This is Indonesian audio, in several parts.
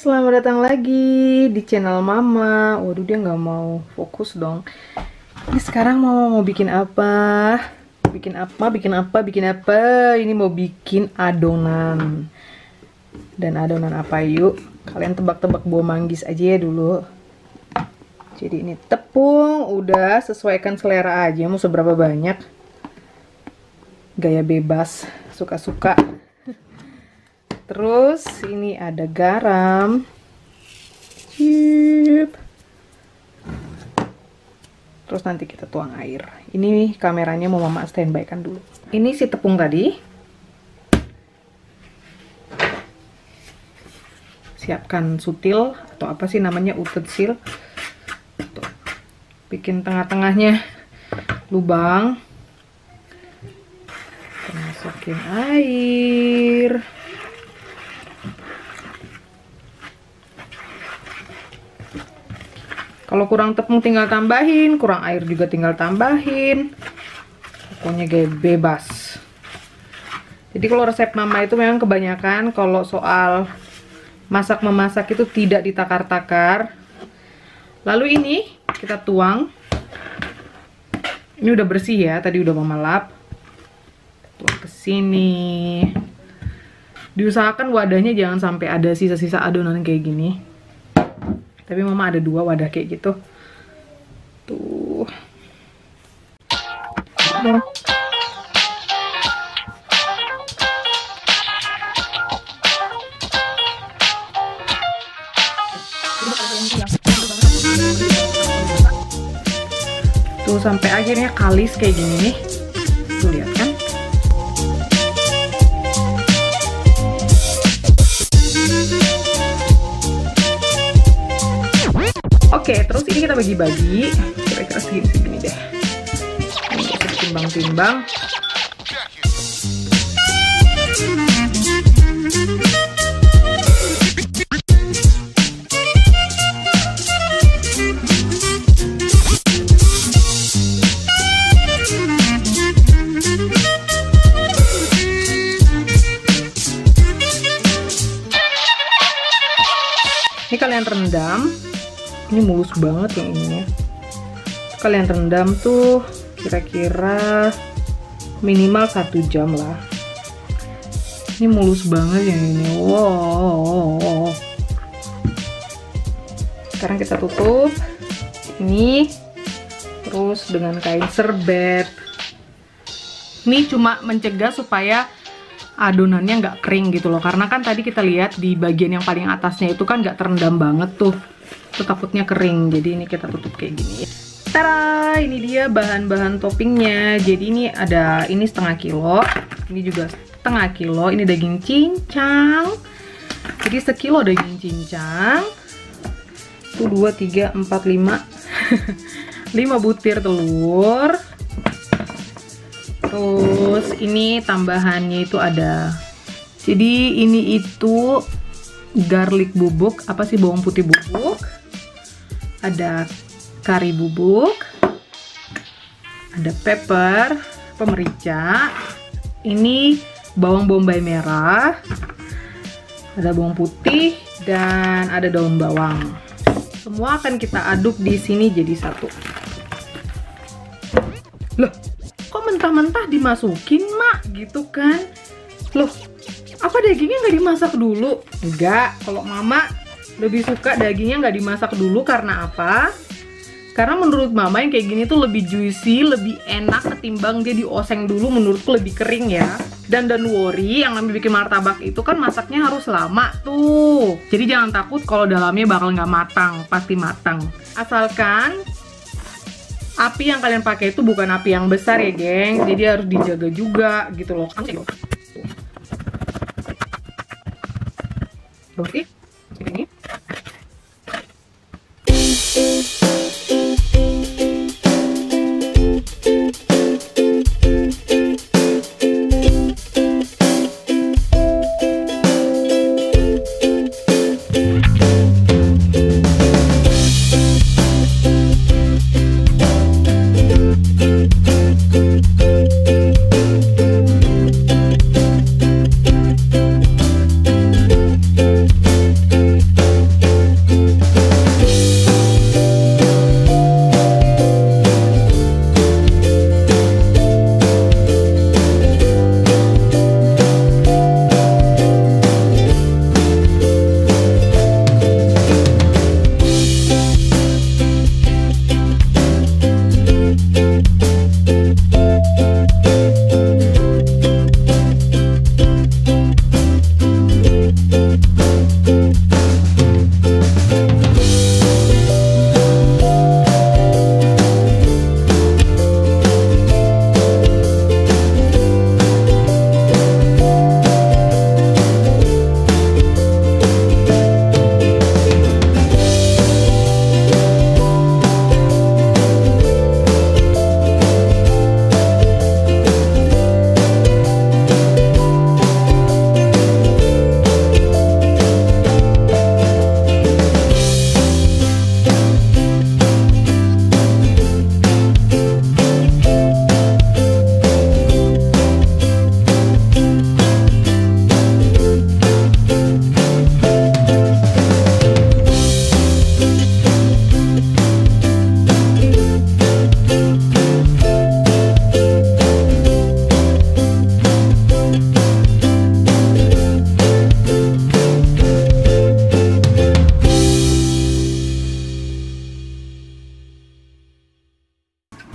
selamat datang lagi di channel Mama. Waduh, dia nggak mau fokus dong. Ini sekarang mau bikin apa? Bikin apa? Ini mau bikin adonan. Dan adonan apa yuk? Kalian tebak-tebak buah manggis aja ya dulu. Jadi ini tepung, udah sesuaikan selera aja. Mau seberapa banyak? Gaya bebas, suka-suka. Terus ini ada garam. Terus nanti kita tuang air. Ini kameranya mau Mama standby kan dulu. Ini si tepung tadi. Siapkan sutil atau apa sih namanya, utensil. Tuh. Bikin tengah-tengahnya lubang. Masukin air. Kalau kurang tepung tinggal tambahin, kurang air juga tinggal tambahin. Pokoknya kayak bebas. Jadi kalau resep Mama itu memang kebanyakan kalau soal masak-memasak itu tidak ditakar-takar. Lalu ini kita tuang. Ini udah bersih ya, tadi udah Mama lap. Tuang ke sini. Diusahakan wadahnya jangan sampai ada sisa-sisa adonan kayak gini. Tapi Mama ada 2 wadah kayak gitu. Tuh. Tuh sampai akhirnya kalis kayak gini nih. Tuh lihat kan? Oke, terus ini kita bagi-bagi, kira-kira segini deh. Ini kita timbang-timbang. Ini kalian rendam. Ini mulus banget yang ininya. Kalian rendam tuh kira-kira minimal 1 jam lah. Ini mulus banget yang ini. Wow. Sekarang kita tutup ini terus dengan kain serbet. Ini cuma mencegah supaya adonannya nggak kering gitu loh, karena kan tadi kita lihat di bagian yang paling atasnya itu kan nggak terendam banget tuh. Itu takutnya kering, jadi ini kita tutup kayak gini. Tara, ini dia bahan-bahan toppingnya. Jadi ini ada, ini setengah kilo, ini juga setengah kilo. Ini daging cincang. Jadi sekilo daging cincang. Itu 2, 3, 4, 5 5 butir telur. Terus ini tambahannya itu ada. Jadi ini itu garlic bubuk, apa sih, bawang putih bubuk. Ada kari bubuk, ada pepper, merica, ini bawang bombay merah, ada bawang putih, dan ada daun bawang. Semua akan kita aduk di sini jadi satu. Loh, kok mentah-mentah dimasukin, Mak? Gitu kan? Loh, apa dagingnya nggak dimasak dulu? Enggak, kalau Mama lebih suka dagingnya nggak dimasak dulu. Karena apa? Karena menurut Mama yang kayak gini tuh lebih juicy, lebih enak ketimbang dia dioseng dulu. Menurutku lebih kering ya. Dan don't worry, yang namanya bikin martabak itu kan masaknya harus lama tuh. Jadi jangan takut kalau dalamnya bakal nggak matang, pasti matang. Asalkan api yang kalian pakai itu bukan api yang besar ya, geng. Jadi harus dijaga juga gitu loh. Oke, ini.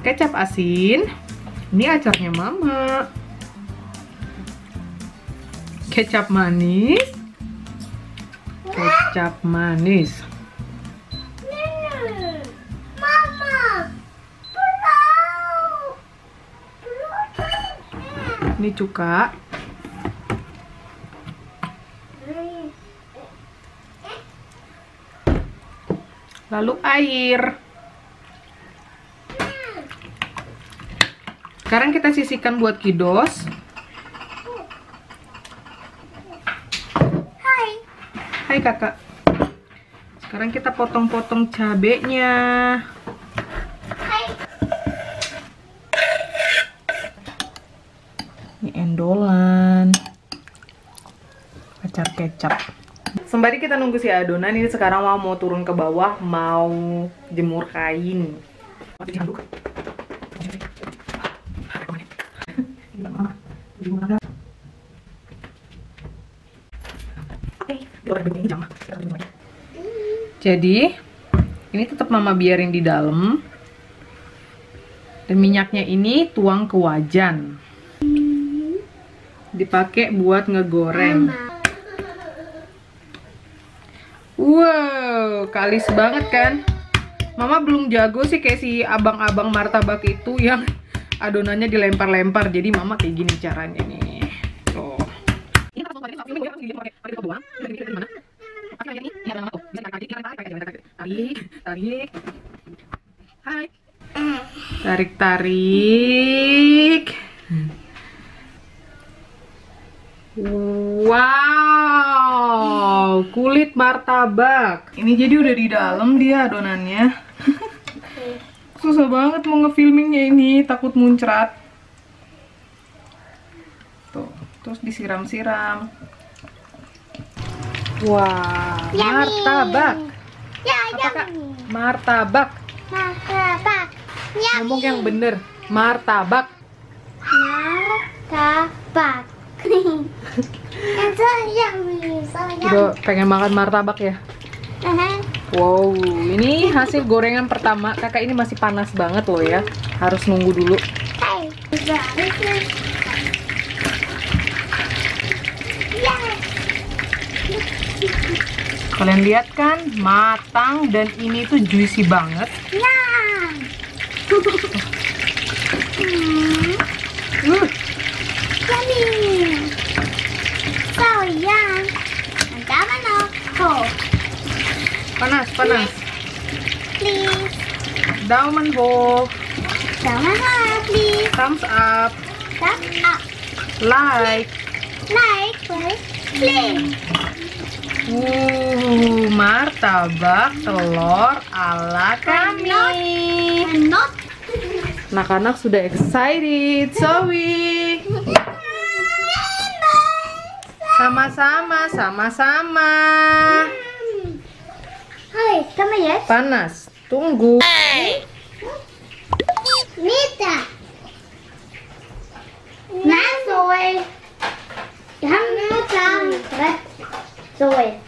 Kecap asin. Ini acarnya Mama. Kecap manis. Kecap manis. Mama. Ini cuka. Lalu air. Sekarang kita sisihkan buat Kidos. Hai kakak. Sekarang kita potong-potong cabenya. Ini endolan. Acar kecap. Sembari kita nunggu si adonan, ini sekarang mau turun ke bawah, mau jemur kain. Jadi ini tetap Mama biarin di dalam, dan minyaknya ini tuang ke wajan, dipakai buat ngegoreng. Wow, kalis banget kan? Mama belum jago sih kayak si abang-abang martabak itu yang adonannya dilempar-lempar. Jadi Mama kayak gini caranya nih. Tuh. Tarik. Hai. Tarik. Wow, kulit martabak. Ini jadi udah di dalam dia adonannya. Susah banget mau ngefilmingnya ini, takut muncrat. Tuh, terus disiram-siram. Wah, martabak. Apakah martabak? Martabak. Ngomong yang bener, martabak. Martabak. Udah pengen makan martabak ya? Wow, ini hasil gorengan pertama. Kakak ini masih panas banget loh ya. Harus nunggu dulu. Kalian lihat kan, matang dan ini tuh juicy banget. Panas. Please. Daumen hoch. Please. Thumbs up. Thumbs up. Like. Please. Martabak telur ala kami. Not. Anak-anak sudah excited. Zoe. Sama-sama. Hai, kamu ya? Panas. Tunggu. Mita. Nãy rồi. Không nhớ sao. Rồi.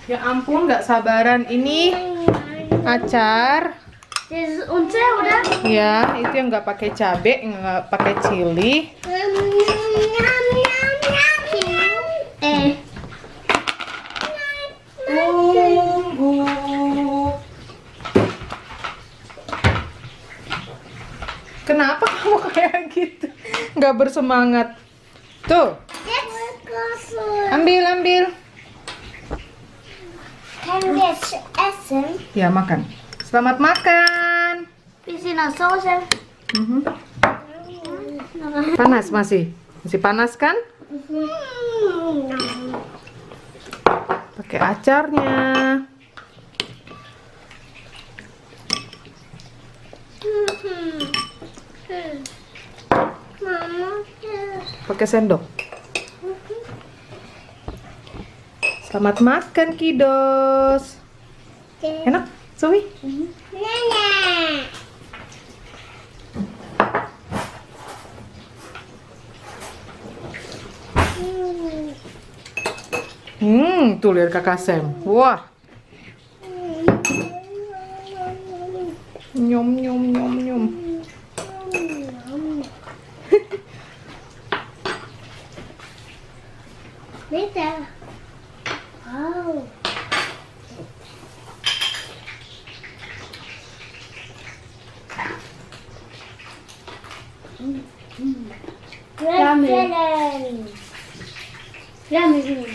Ya ampun, nggak sabaran ini acar. udah. Ya, itu yang nggak pakai cabe, nggak pakai chili. Kenapa kamu kayak gitu? Nggak bersemangat. Tuh. Ambil. Ya, makan. Selamat makan. Panas masih panas kan? Pakai acarnya. Pakai sendok. Selamat makan, kiddos. Enak, Zoe? Tuh lihat kakak Sam. Wah. Nyom nyom nyom nyom. Beda. Oh. Ramen. Ramen.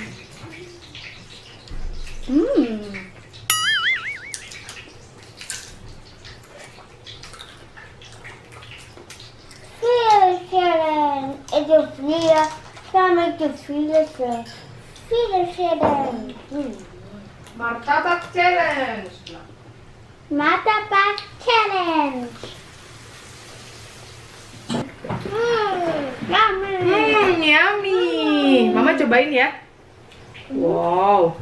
Fiederschellen. Itu vliegen. Samen te fiederschellen. Fiederschellen. Martabak challenge. Martabak challenge. Ramen. Yummy. Mama cobain ya. Wow.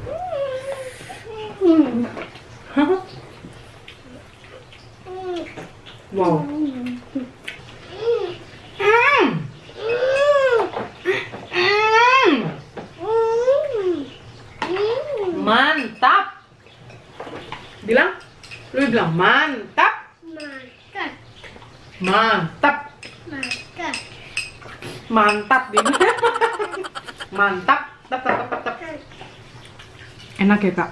Wow. Mantap. Bilang, lu bilang mantap. Mantap. Mantap. Mantap. Mantap ini. Mantap. Tap, tap, tap, tap. Enak ya kak.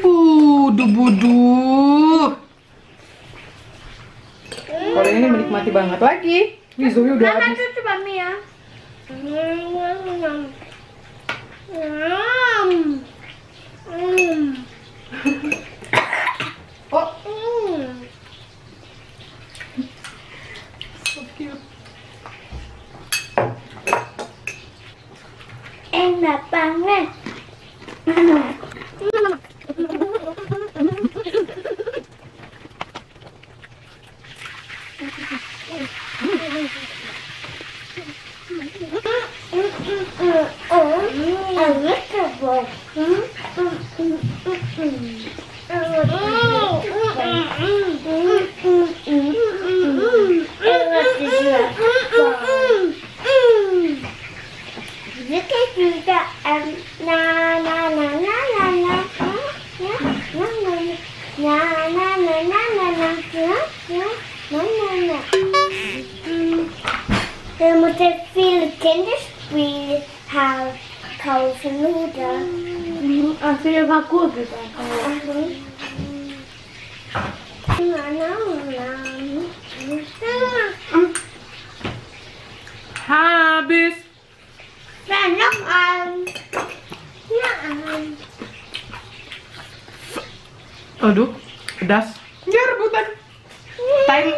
Budu. Kalau ini menikmati banget lagi. Zoe udah habis. Coba Mia. Oh, so cute. Enak banget. We moeten veel kinderspelen houden. Kaufen Nudeln. Als je wat goed is. Habis. Dan nog aan. Ja, aan. Aduh, pedas. Ya rebutan. Time.